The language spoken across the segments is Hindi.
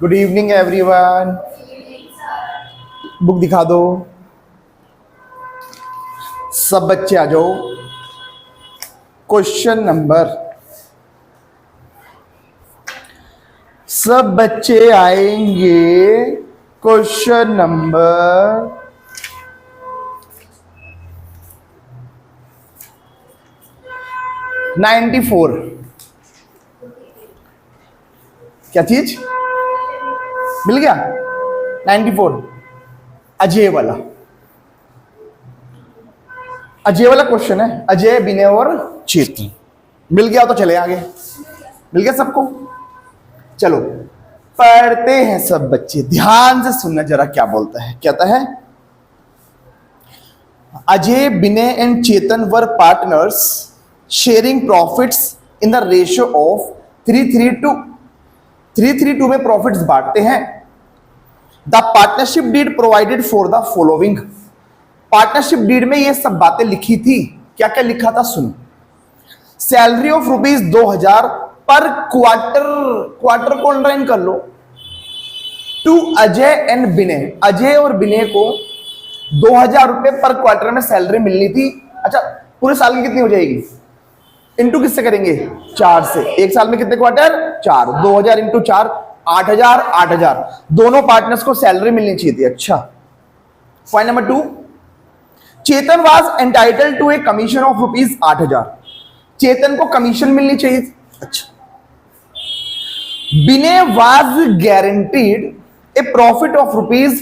Good evening everyone. बुक दिखा दो। सब बच्चे आ जाओ। क्वेश्चन नंबर, सब बच्चे आएंगे। Question number 94। क्या चीज मिल गया? 94 अजय वाला क्वेश्चन है। अजय, विनय और चेतन। मिल गया तो चले आगे। मिल गया सबको? चलो पढ़ते हैं सब बच्चे। ध्यान से सुनना जरा क्या बोलता है। कहता है Ajay, Vinay and Chetan were partners sharing profits in the ratio of 332। 332 में प्रॉफिट्स बांटते हैं। The partnership deed provided for the following. Partnership deed में ये सब बातें लिखी थी। क्या क्या लिखा था सुनो। सैलरी ऑफ ₹2000 पर क्वार्टर को अंडरलाइन कर लो। टू अजय एंड विनय, अजय और विनय को 2000 रुपए पर क्वार्टर में सैलरी मिलनी थी। अच्छा, पूरे साल की कितनी हो जाएगी? इंटू किससे करेंगे? 4 से। एक साल में कितने क्वार्टर? 4। 2000 इंटू 4 8000। 8000 दोनों पार्टनर्स को सैलरी मिलनी चाहिए थी। अच्छा, point number 2, Chetan was entitled to a commission of ₹8000। Chetan को कमीशन मिलनी चाहिए थी। अच्छा, Vinay was guaranteed a profit of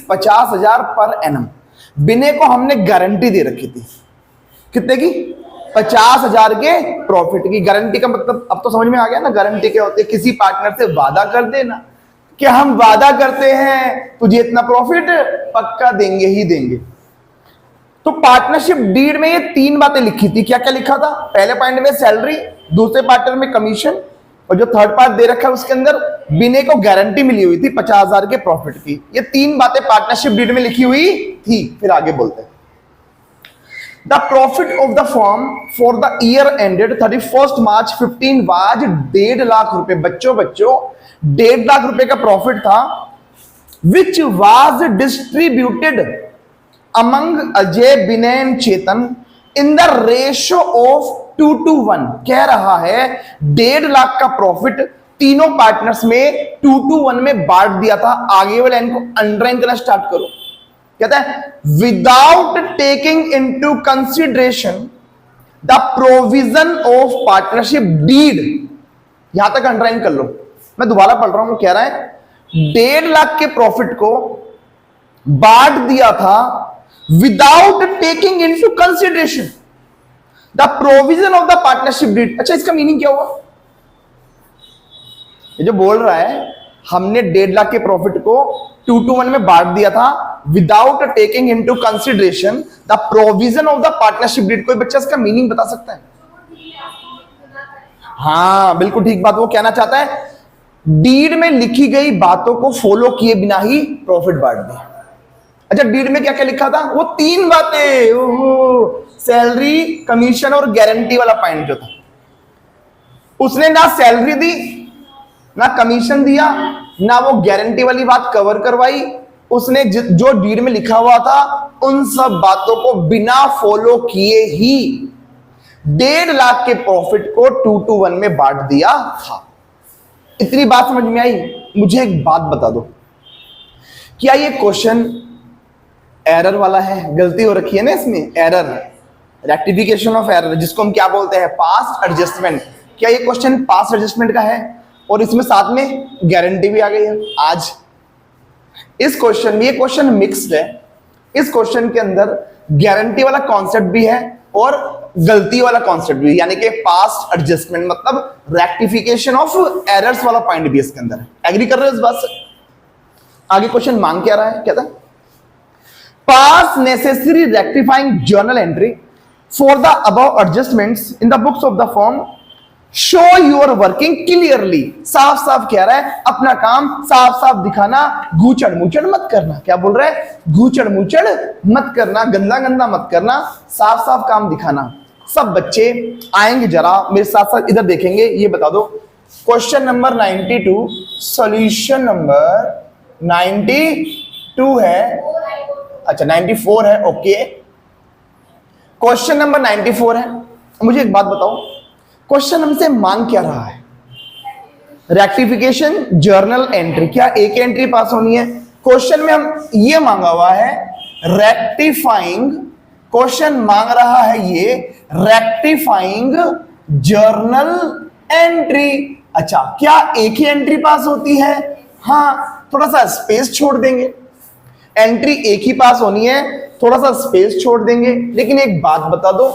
₹50,000 per annum. विनय को हमने गारंटी दे रखी थी। कितने की? 50,000 के प्रॉफिट की। गारंटी का मतलब अब तो समझ में आ गया ना। गारंटी क्या होती है? किसी पार्टनर से वादा कर देना कि हम वादा करते हैं तुझे इतना प्रॉफिट पक्का देंगे ही देंगे। तो पार्टनरशिप डीड में ये 3 बातें लिखी थी। क्या क्या लिखा था? पहले पॉइंट में सैलरी, दूसरे पार्टनर में कमीशन, और जो थर्ड पार्ट दे रखा है उसके अंदर विनय को गारंटी मिली हुई थी 50,000 के प्रॉफिट की। ये 3 बातें पार्टनरशिप डीड में लिखी हुई थी। फिर आगे बोलते हैं the profit of the firm for the year ended 31 March 15 was 1.5 lakh रुपए। बच्चों 1.5 लाख रुपए का प्रॉफिट था। Which was distributed among Ajay, Vinay and Chetan in the ratio of 2:1। कह रहा है 1.5 लाख का प्रॉफिट तीनों पार्टनर्स में 2:1 में बांट दिया था। आगे वाले लाइन को अंडरलाइन करना स्टार्ट करो। कहता है without taking into consideration the provision of partnership deed. यहां तक अंडरलाइन कर लो। मैं दोबारा पढ़ रहा हूं। कह रहा है 1.5 लाख के प्रॉफिट को बांट दिया था without taking into consideration the provision of the partnership deed. अच्छा, इसका मीनिंग क्या हुआ? ये जो बोल रहा है हमने 1.5 लाख के प्रॉफिट को 2:1 में बांट दिया था without taking into consideration the provision of the partnership deed. कोई बच्चा इसका मीनिंग बता सकता है? हाँ, बिल्कुल ठीक बात वो कहना चाहता है। डीड में लिखी गई बातों को फॉलो किए बिना ही प्रॉफिट बांट दिया। अच्छा, डीड में क्या क्या लिखा था? वो 3 बातें। सैलरी, कमीशन और गारंटी वाला पॉइंट जो था, उसने ना सैलरी दी, ना कमीशन दिया, ना वो गारंटी वाली बात कवर करवाई। उसने जो डीड में लिखा हुआ था उन सब बातों को बिना फॉलो किए ही 1.5 लाख के प्रॉफिट को 2:1 में बांट दिया था। इतनी बात समझ में आई? मुझे एक बात बता दो, क्या ये क्वेश्चन एरर वाला है? गलती हो रखी है ना इसमें, एरर, रेक्टिफिकेशन ऑफ एरर, जिसको हम क्या बोलते हैं? Past adjustment. क्या ये क्वेश्चन पास्ट एडजस्टमेंट का है? और इसमें साथ में गारंटी भी आ गई है। आज इस क्वेश्चन में, ये क्वेश्चन मिक्स्ड है। इस क्वेश्चन के अंदर गारंटी वाला कॉन्सेप्ट भी है और गलती वाला कॉन्सेप्ट भी, यानी कि पास्ट एडजस्टमेंट मतलब रेक्टिफिकेशन ऑफ एरर्स वाला पॉइंट भी इसके अंदर है। एग्री कर रहे हो इस बात से? आगे क्वेश्चन मांग क्या रहा है? कहता है pass necessary rectifying journal entry for the above adjustments in the books of the firm show your working clearly. साफ साफ कह रहा है अपना काम साफ साफ दिखाना, घूचड़ मुचड़ मत करना। क्या बोल रहा है? घूचड़ मुचड़ मत करना, गंदा गंदा मत करना, साफ साफ काम दिखाना। सब बच्चे आएंगे, जरा मेरे साथ साथ इधर देखेंगे। ये बता दो क्वेश्चन नंबर 92, सॉल्यूशन नंबर 92 है, अच्छा 94 है, ओके। क्वेश्चन नंबर 94 है। मुझे एक बात बताओ, क्वेश्चन हमसे मांग क्या रहा है? Rectification journal entry. क्या एक एंट्री पास होनी है? क्वेश्चन में हम ये मांगा हुआ है रेक्टिफाइंग, क्वेश्चन मांग रहा है ये रेक्टिफाइंग जर्नल एंट्री। अच्छा, क्या एक ही एंट्री पास होती है? हाँ, थोड़ा सा स्पेस छोड़ देंगे, एंट्री एक ही पास होनी है, थोड़ा सा स्पेस छोड़ देंगे। लेकिन एक बात बता दो,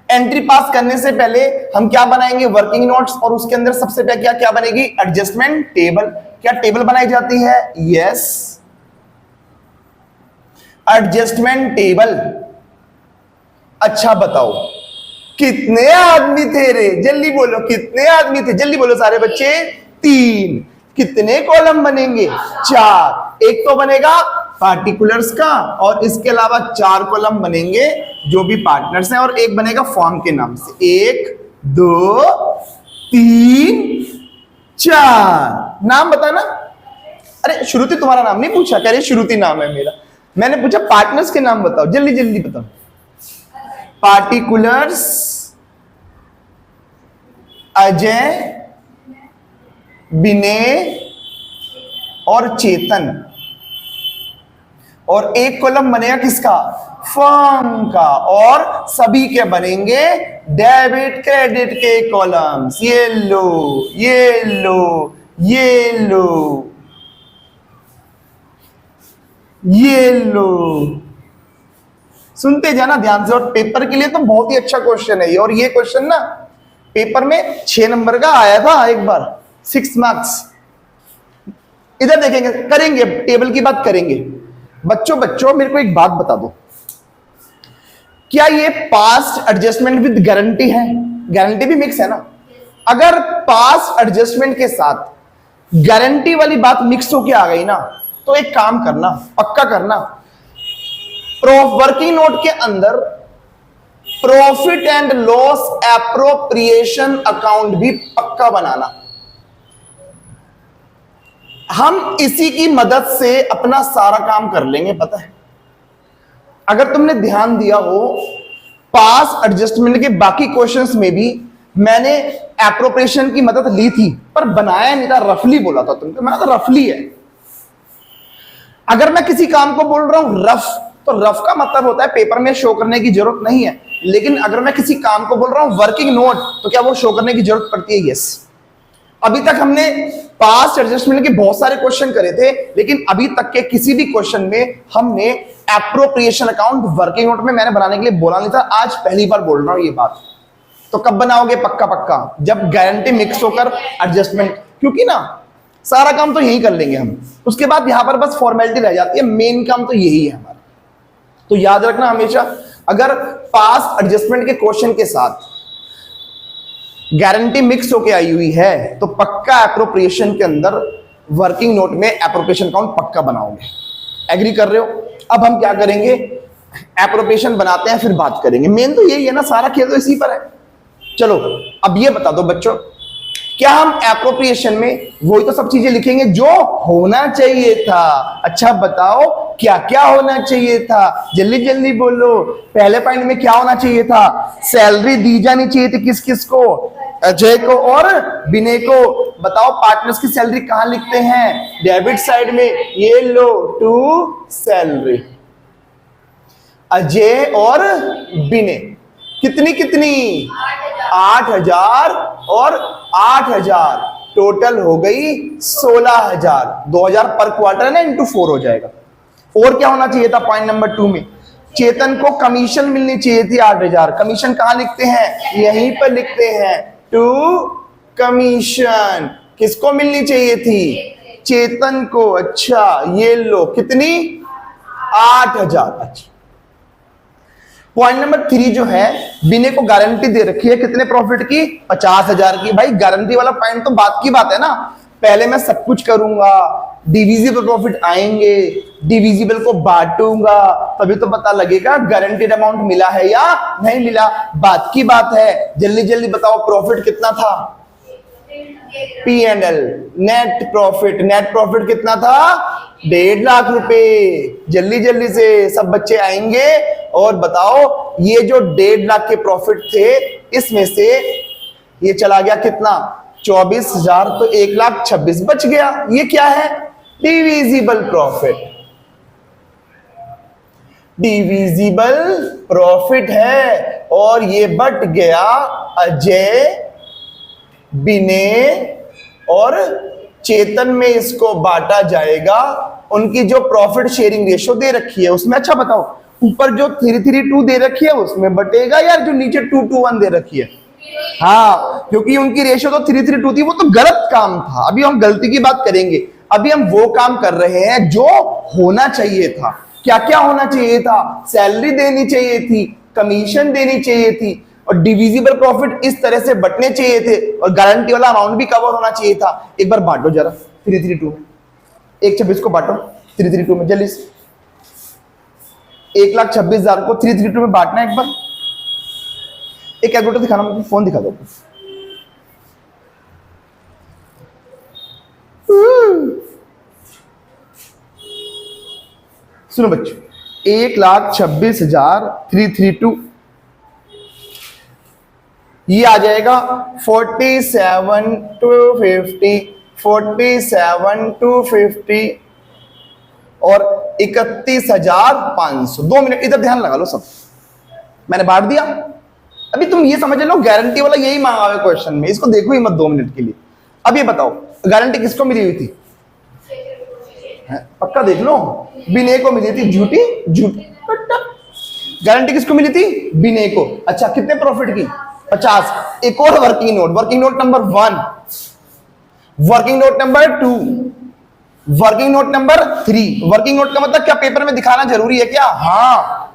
एंट्री पास करने से पहले हम क्या बनाएंगे? वर्किंग नोट्स, और उसके अंदर सबसे पहले क्या क्या बनेगी? Adjustment table. क्या टेबल बनाई जाती है? Yes, adjustment table. अच्छा बताओ, कितने आदमी थे रे? जल्दी बोलो, कितने आदमी थे? जल्दी बोलो सारे बच्चे। 3। कितने कॉलम बनेंगे? 4। एक तो बनेगा पार्टिकुलर्स का, और इसके अलावा 4 कॉलम बनेंगे जो भी पार्टनर्स हैं, और एक बनेगा फॉर्म के नाम से। 1 2 3 4। नाम बताना। अरे श्रुति, तुम्हारा नाम नहीं पूछा? कह रही श्रुति नाम है मेरा। मैंने पूछा पार्टनर्स के नाम बताओ, जल्दी जल्दी बताओ। पार्टिकुलर्स अजय, विनय और चेतन, और एक कॉलम बनेगा किसका? फर्म का, और सभी के बनेंगे डेबिट क्रेडिट के कॉलम्स। ये लो, ये लो, ये लो, ये लो। सुनते जाना ध्यान से, और पेपर के लिए तो बहुत ही अच्छा क्वेश्चन है ये। और ये क्वेश्चन ना पेपर में 6 नंबर का आया था एक बार, 6 मार्क्स। इधर देखेंगे, करेंगे टेबल की बात करेंगे। बच्चों मेरे को एक बात बता दो, क्या ये पास्ट एडजस्टमेंट विद गारंटी है? गारंटी भी मिक्स है ना। अगर पास्ट एडजस्टमेंट के साथ गारंटी वाली बात मिक्स होके आ गई ना, तो एक काम करना, पक्का करना, वर्किंग नोट के अंदर profit and loss appropriation account भी पक्का बनाना। हम इसी की मदद से अपना सारा काम कर लेंगे। पता है, अगर तुमने ध्यान दिया हो, पास एडजस्टमेंट के बाकी क्वेश्चंस में भी मैंने एप्रोप्रिएशन की मदद ली थी, पर बनाया नहीं था, रफली बोला था तुमको। मैंने तो रफली है। अगर मैं किसी काम को बोल रहा हूं रफ, तो रफ का मतलब होता है पेपर में शो करने की जरूरत नहीं है। लेकिन अगर मैं किसी काम को बोल रहा हूं वर्किंग नोट, तो क्या वो शो करने की जरूरत पड़ती है? यस। अभी तक हमने पास्ट एडजस्टमेंट के बहुत सारे क्वेश्चन करे थे, लेकिन अभी तक के किसी भी क्वेश्चन में हमने एप्रोप्रिएशन अकाउंट वर्किंग नोट में मैंने बनाने के लिए बोला नहीं था। आज पहली बार बोल रहा हूं ये बात। तो कब बनाओगे? पक्का पक्का, जब गारंटी मिक्स होकर एडजस्टमेंट, क्योंकि ना सारा काम तो यही कर लेंगे हम, उसके बाद यहां पर बस फॉर्मेलिटी रह जाती है, मेन काम तो यही है हमारा। तो याद रखना हमेशा, अगर पास्ट एडजस्टमेंट के क्वेश्चन के साथ गारंटी मिक्स होके आई हुई है, तो पक्का एप्रोप्रिएशन के अंदर वर्किंग नोट में एप्रोप्रिएशन अकाउंट पक्का बनाओगे। एग्री कर रहे हो? अब हम क्या करेंगे, एप्रोप्रिएशन बनाते हैं, फिर बात करेंगे। मेन तो यही है ना, सारा खेल तो इसी पर है। चलो अब ये बता दो बच्चों, क्या हम एप्रोप्रिएशन में वही तो सब चीजें लिखेंगे जो होना चाहिए था? अच्छा बताओ, क्या क्या होना चाहिए था? जल्दी जल्दी बोलो। पहले पॉइंट में क्या होना चाहिए था? सैलरी दी जानी चाहिए थी किस किस को? अजय को और विनय को। बताओ पार्टनर्स की सैलरी कहां लिखते हैं? डेबिट साइड में। ये लो, टू सैलरी अजय और विनय। कितनी कितनी? 8,000 और 8,000, टोटल हो गई 16,000। 2,000 पर क्वार्टर है ना, इंटू 4 हो जाएगा। और क्या होना चाहिए था पॉइंट नंबर 2 में? चेतन को कमीशन मिलनी चाहिए थी 8,000। कमीशन कहां लिखते हैं? यहीं पर लिखते हैं, टू कमीशन। किसको मिलनी चाहिए थी? चेतन को। अच्छा ये लो, कितनी? 8,000। अच्छा, पॉइंट नंबर 3 जो है, विनय को गारंटी दे रखी है कितने प्रॉफिट की? 50,000 की। भाई गारंटी वाला पॉइंट तो बात की बात है ना, पहले मैं सब कुछ करूंगा, डिविजिबल प्रॉफिट आएंगे, डिविजिबल को बांटूंगा, तभी तो पता लगेगा गारंटीड अमाउंट मिला है या नहीं मिला। बात की बात है। जल्दी जल्दी बताओ प्रॉफिट कितना था? P&L, नेट प्रॉफिट कितना था? 1.5 लाख रुपए। जल्दी जल्दी से सब बच्चे आएंगे और बताओ ये जो 1.5 लाख के प्रॉफिट थे इसमें से ये चला गया कितना? 24,000, तो 1,26,000 बच गया। ये क्या है? Divisible profit. डिविजिबल प्रॉफिट है और ये बट गया अजय, विनय और चेतन में इसको बांटा जाएगा। उनकी जो प्रॉफिट शेयरिंग रेशो दे रखी है उसमें, अच्छा बताओ ऊपर जो 332 दे रखी है उसमें बटेगा या जो नीचे 221 दे रखी है? हाँ, क्योंकि उनकी रेशो तो 332 थी, वो तो गलत काम था। अभी हम गलती की बात करेंगे। अभी हम वो काम कर रहे हैं जो होना चाहिए था। क्या क्या होना चाहिए था? सैलरी देनी चाहिए थी, कमीशन देनी चाहिए थी और डिविजिबल प्रॉफिट इस तरह से बटने चाहिए थे और गारंटी वाला अमाउंट भी कवर होना चाहिए था। एक बार बांटो जरा 332 में, 126 को बांटो 332 में जल्दी से। 1,26,000 को 332 में बांटना है। एक बार एक कैलकुलेटर दिखाना, मुझे फोन दिखा दो। सुनो बच्चों, 1,26,000 332 ये आ जाएगा 47,250, 47,250 और 31,500। 2 मिनट इधर ध्यान लगा लो सब, मैंने बांट दिया। अभी तुम ये समझ लो गारंटी वाला यही मांगा हुआ है क्वेश्चन में, इसको देखो ही मत 2 मिनट के लिए। अब ये बताओ गारंटी किसको मिली हुई थी? पक्का देख लो, विनय को मिली थी। झूठी गारंटी किसको मिली थी? विनय को। अच्छा कितने प्रॉफिट की? 50। एक और working note number 1, working note number 2, working note number 3। Working note का मतलब क्या पेपर में दिखाना जरूरी है क्या? हाँ,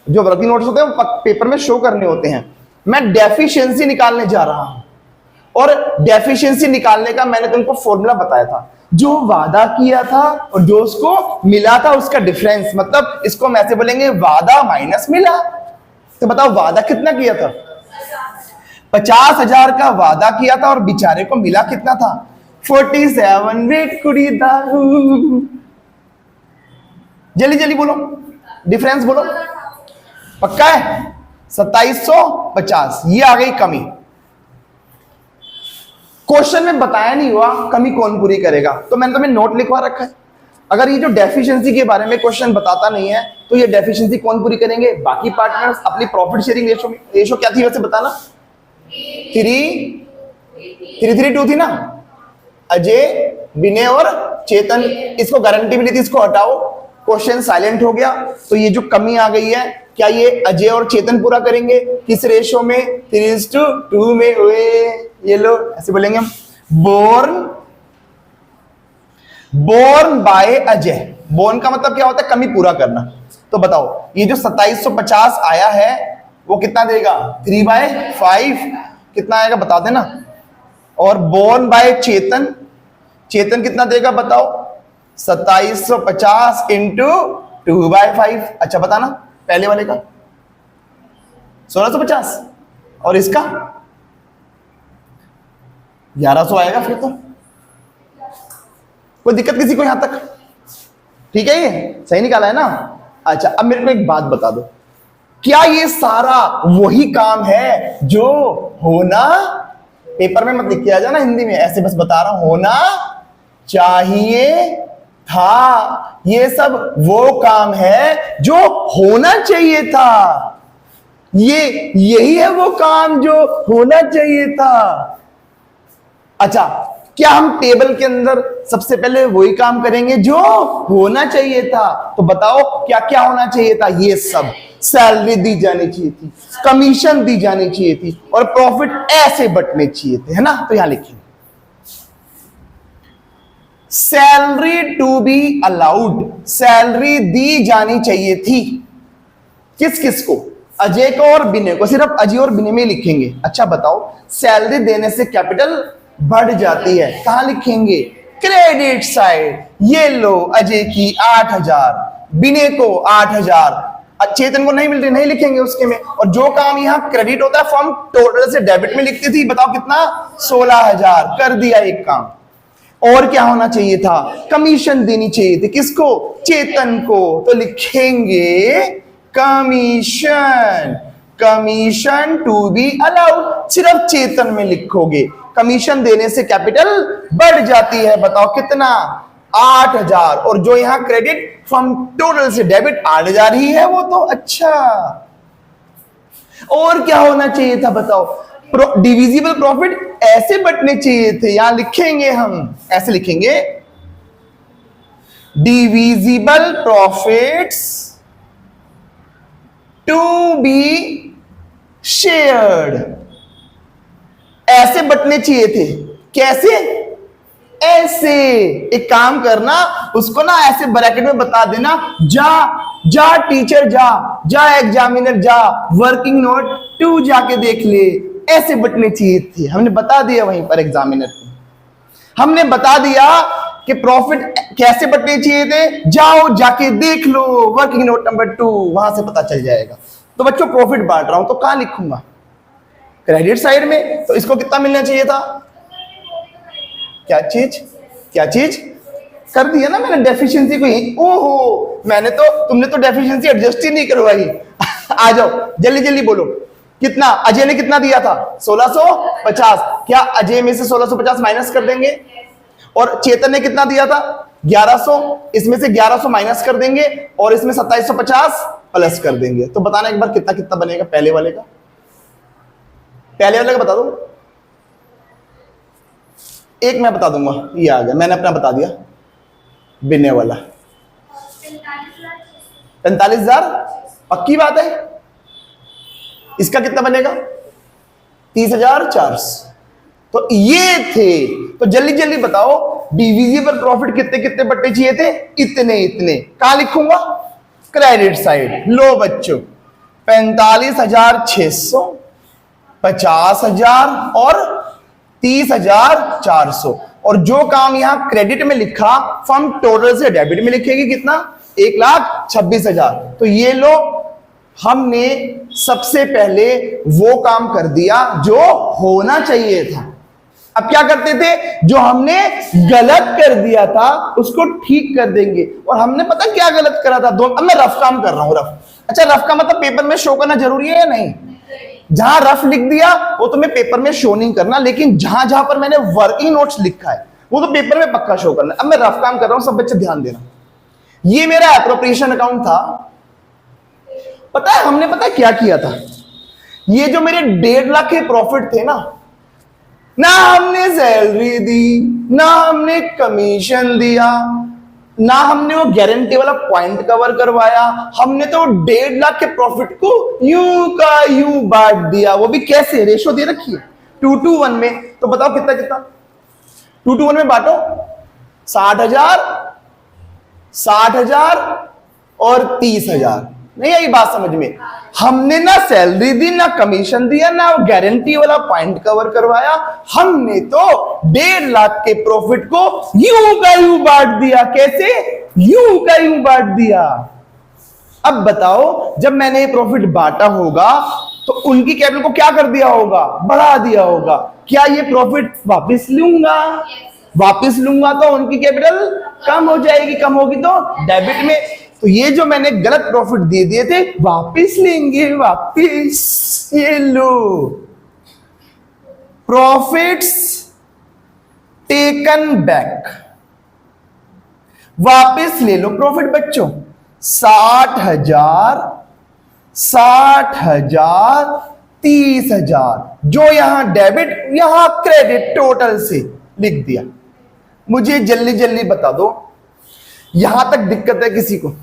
जो वर्किंग नोट्स होते हैं वो पेपर में शो करने होते हैं। मैं डेफिशिएंसी निकालने जा रहा हूं और डेफिशिएंसी निकालने का मैंने तुमको फॉर्मूला बताया था। जो वादा किया था और जो उसको मिला था उसका डिफरेंस, मतलब इसको हम ऐसे बोलेंगे वादा माइनस मिला। तो बताओ वादा कितना किया था? 50,000 का वादा किया था और बेचारे को मिला कितना था? 47। वेट कुड़ी दारू, जल्दी जल्दी बोलो, डिफरेंस बोलो। पक्का है? 2750। ये आ गई कमी। क्वेश्चन में बताया नहीं हुआ कमी कौन पूरी करेगा, तो मैंने तुम्हें नोट लिखवा रखा है। अगर ये जो डेफिशिएंसी के बारे में क्वेश्चन बताता नहीं है तो ये डेफिशिएंसी कौन पूरी करेंगे? बाकी पार्टनर्स। अपनी प्रॉफिट शेयरिंग रेशो में, रेशो क्या थी वैसे बताना? 332 थी ना? अजय, विनय और चेतन। इसको गारंटी मिली थी, इसको हटाओ, क्वेश्चन साइलेंट हो गया। तो ये जो कमी आ गई है, क्या ये अजय और चेतन पूरा करेंगे? किस रेशो में? 3:2 में हुए। ये लो ऐसे बोलेंगे हम, बोर्न बाय अजय। बोर्न का मतलब क्या होता है? कमी पूरा करना। तो बताओ ये जो 2750 आया है वो कितना देगा? 3/5 कितना आएगा बता देना। और बोर्न बाय चेतन, चेतन कितना देगा बताओ? 2750 इंटू 2/5। अच्छा बताना पहले वाले का 1650 और इसका 1100 आएगा। फिर तो कोई दिक्कत किसी को यहां तक? ठीक है, ये सही निकाला है ना? अच्छा अब मेरे को एक बात बता दो, क्या ये सारा वही काम है जो होना, पेपर में मत लिख के आ जाना हिंदी में, ऐसे बस बता रहा हूं, होना चाहिए था? ये सब वो काम है जो होना चाहिए था। यही है वो काम जो होना चाहिए था। अच्छा क्या हम टेबल के अंदर सबसे पहले वही काम करेंगे जो होना चाहिए था? तो बताओ क्या क्या होना चाहिए था? ये सब सैलरी दी जानी चाहिए थी, कमीशन दी जानी चाहिए थी और प्रॉफिट ऐसे बंटने चाहिए थे, है ना? तो यहां लिखिए salary to be allowed, salary दी जानी चाहिए थी। किस किस को? अजय को और विनय को। सिर्फ अजय और विनय में लिखेंगे। अच्छा बताओ सैलरी देने से कैपिटल बढ़ जाती है, कहां लिखेंगे? Credit side. ये लो अजय की 8,000, विनय को 8,000, चेतन को नहीं मिल रही, नहीं लिखेंगे उसके में। और जो काम यहाँ क्रेडिट होता है फर्म टोटल से डेबिट में लिखती थी, बताओ कितना, 16,000। कर दिया एक काम। और क्या होना चाहिए था, कमीशन देनी चाहिए थी, किसको, चेतन को। तो लिखेंगे commission, commission to be allowed. सिर्फ चेतन में लिखोगे, कमीशन देने से कैपिटल बढ़ जाती है। बताओ कितना, 8,000। और जो यहां क्रेडिट फ्रॉम टोटल से डेबिट 8,000 ही है वो तो। अच्छा, और क्या होना चाहिए था बताओ, डिविजिबल प्रॉफिट ऐसे बंटने चाहिए थे। यहां लिखेंगे हम, ऐसे लिखेंगे, divisible profits to be shared. ऐसे बंटने चाहिए थे। कैसे, ऐसे। एक काम करना, उसको ना ऐसे ब्रैकेट में बता देना, जा जा टीचर जा, जा एग्जामिनर जा, वर्किंग नोट टू जाके देख ले। ऐसे बंटने चाहिए थे। हमने बता दिया वहीं पर एग्जामिनर को, हमने बता दिया कि प्रॉफिट कैसे बंटने चाहिए थे। जाओ जाके देख लो वर्किंग नोट नंबर 2, वहां से पता चल जाएगा। तो बच्चों प्रॉफिट बांट रहा हूं तो कहां लिखूंगा, क्रेडिट साइड में। तो इसको कितना मिलना चाहिए था, क्या चीज, क्या चीज कर दिया ना मैंने, डेफिशिएंसी को ही। ओहो, मैंने तो, तुमने तो डेफिशिएंसी एडजस्ट ही नहीं करवाई। आ जाओ जल्दी जल्दी बोलो, कितना, अजय ने कितना दिया था, 1650। क्या अजय में से 1650 माइनस कर देंगे? और चेतन ने कितना दिया था, 1100। इसमें से 1100 माइनस कर देंगे और इसमें 2750 प्लस कर देंगे। तो बताना एक बार कितना कितना बनेगा पहले वाले का, पहले वाले का बता दो। एक मैं बता दूंगा, ये आ गया, मैंने अपना बता दिया, बिने वाला 45,000। पक्की बात है। इसका कितना बनेगा, 30,400। तो ये थे। तो जल्दी जल्दी बताओ, डिविजिबल प्रॉफिट कितने कितने बट्टे चाहिए थे, इतने इतने। कहां लिखूंगा, क्रेडिट साइड। लो बच्चों, 45,600, 50,000 और 30,400। और जो काम यहां क्रेडिट में लिखा फर्म टोटल से डेबिट में लिखेगी कितना, 1,26,000। तो ये लो, हमने सबसे पहले वो काम कर दिया जो होना चाहिए था। अब क्या करते थे, जो हमने गलत कर दिया था उसको ठीक कर देंगे। और हमने पता क्या गलत करा था, अब मैं रफ काम कर रहा हूं, रफ। अच्छा, रफ का मतलब पेपर में शो करना जरूरी है या नहीं? जहां रफ लिख दिया वो तुम्हें पेपर में शो नहीं करना, लेकिन जहां जहां पर मैंने वर्किंग नोट्स लिखा है वो तो पेपर में पक्का शो करना। अब मैं रफ काम कर रहा हूं, सब बच्चे ध्यान देना। ये मेरा एप्रोप्रिएशन अकाउंट था। पता है हमने, पता है क्या किया था, ये जो मेरे 1.5 लाख के प्रॉफिट थे ना हमने सैलरी दी, ना हमने कमीशन दिया, ना हमने वो गारंटी वाला पॉइंट कवर करवाया। हमने तो 1.5 लाख के प्रॉफिट को यूं का यूं बांट दिया। वो भी कैसे, रेशो दे रखी है 2:1 में। तो बताओ कितना कितना, 2:1 में बांटो। 60,000, 60,000 और 30,000। नहीं आई बात समझ में? हमने ना सैलरी दी, ना कमीशन दिया, ना वो गारंटी वाला पॉइंट कवर करवाया। हमने तो 1.5 लाख के प्रॉफिट को यूं का यूं बांट दिया। कैसे, यूं का यूं बांट दिया। अब बताओ, जब मैंने ये प्रॉफिट बांटा होगा तो उनकी कैपिटल को क्या कर दिया होगा, बढ़ा दिया होगा। क्या ये प्रॉफिट वापस लूंगा? वापस लूंगा तो उनकी कैपिटल कम हो जाएगी, कम होगी तो डेबिट में। तो ये जो मैंने गलत प्रॉफिट दे दिए थे वापस लेंगे, वापस। ये लो, प्रॉफिट्स टेकन बैक, वापस ले लो प्रॉफिट बच्चों। 60,000, 60,000, 30,000। जो यहां डेबिट, यहां क्रेडिट, टोटल से लिख दिया। मुझे जल्दी जल्दी बता दो, यहां तक दिक्कत है किसी को?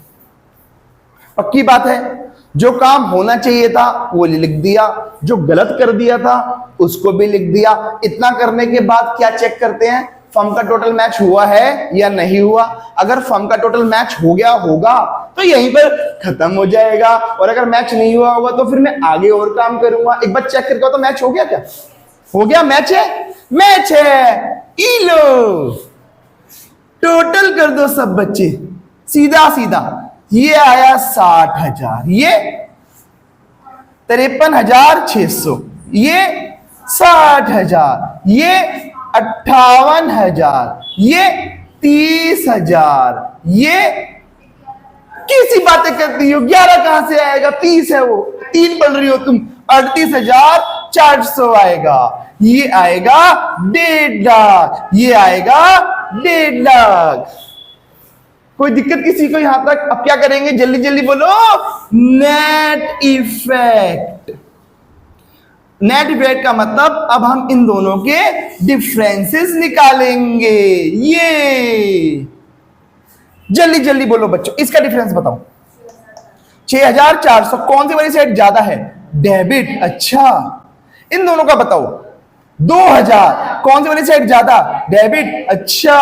पक्की बात है, जो काम होना चाहिए था वो लिख दिया, जो गलत कर दिया था उसको भी लिख दिया। इतना करने के बाद क्या चेक करते हैं, फर्म का टोटल मैच हुआ है या नहीं हुआ। अगर फर्म का टोटल मैच हो गया होगा तो यहीं पर खत्म हो जाएगा, और अगर मैच नहीं हुआ होगा तो फिर मैं आगे और काम करूंगा। एक बार चेक करके तो मैच हो गया, क्या हो गया, मैच है, मैच है। ई लो, टोटल कर दो सब बच्चे, सीधा सीधा ये आया 60,000, ये 53,600, ये 60,000, ये 58,000, ये 30,000, ये कैसी बातें करती हो, 11 कहां से आएगा, 30 है वो, 3 पढ़ रही हो तुम, 38,400 आएगा, ये आएगा 1.5 लाख, ये आएगा 1.5 लाख। कोई दिक्कत किसी को यहां तक? अब क्या करेंगे, जल्दी जल्दी बोलो, नेट इफेक्ट। नेट इफेक्ट का मतलब अब हम इन दोनों के डिफरेंसेस निकालेंगे। ये जल्दी जल्दी बोलो बच्चों, इसका डिफरेंस बताओ। 6,400 कौन सी वाली साइड ज्यादा है, डेबिट। अच्छा, इन दोनों का बताओ। 2,000 कौन सी वाली साइड ज्यादा, डेबिट। अच्छा,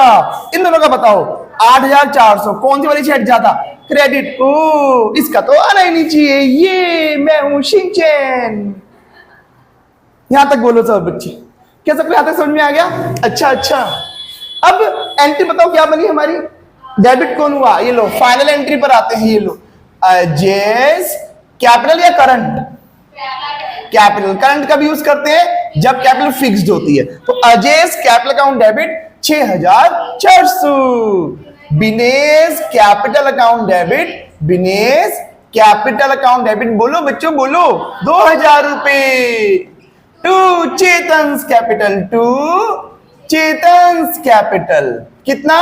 इन दोनों का बताओ। 8,400 कौन सी वाली साइड ज्यादा, क्रेडिट। ओ, इसका तो आना ही नहीं चाहिए, ये मैं हूं शिनचैन। यहां तक बोलो सब बच्चे, क्या सबको यहां तक समझ में आ गया? अच्छा अच्छा, अब एंट्री बताओ क्या बनी हमारी, डेबिट कौन हुआ, ये लो फाइनल एंट्री पर आते हैं, ये लो जेस कैपिटल या करंट, कैपिटल। करंट कब यूज करते हैं, जब कैपिटल फिक्स्ड होती है। तो Ajay's capital account debit 6,400, Vinay's capital account debit, Vinay's capital account debit, बोलो बच्चों बोलो, 2,000 रुपए। To Chetan's capital, to Chetan's capital कितना,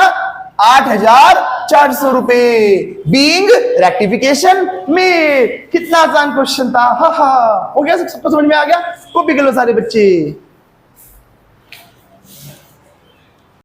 8,400 रुपए। बीइंग रेक्टिफिकेशन में, कितना आसान क्वेश्चन था, हा हा। हो गया, सबको समझ में आ गया? कॉपी कर लो सारे बच्चे।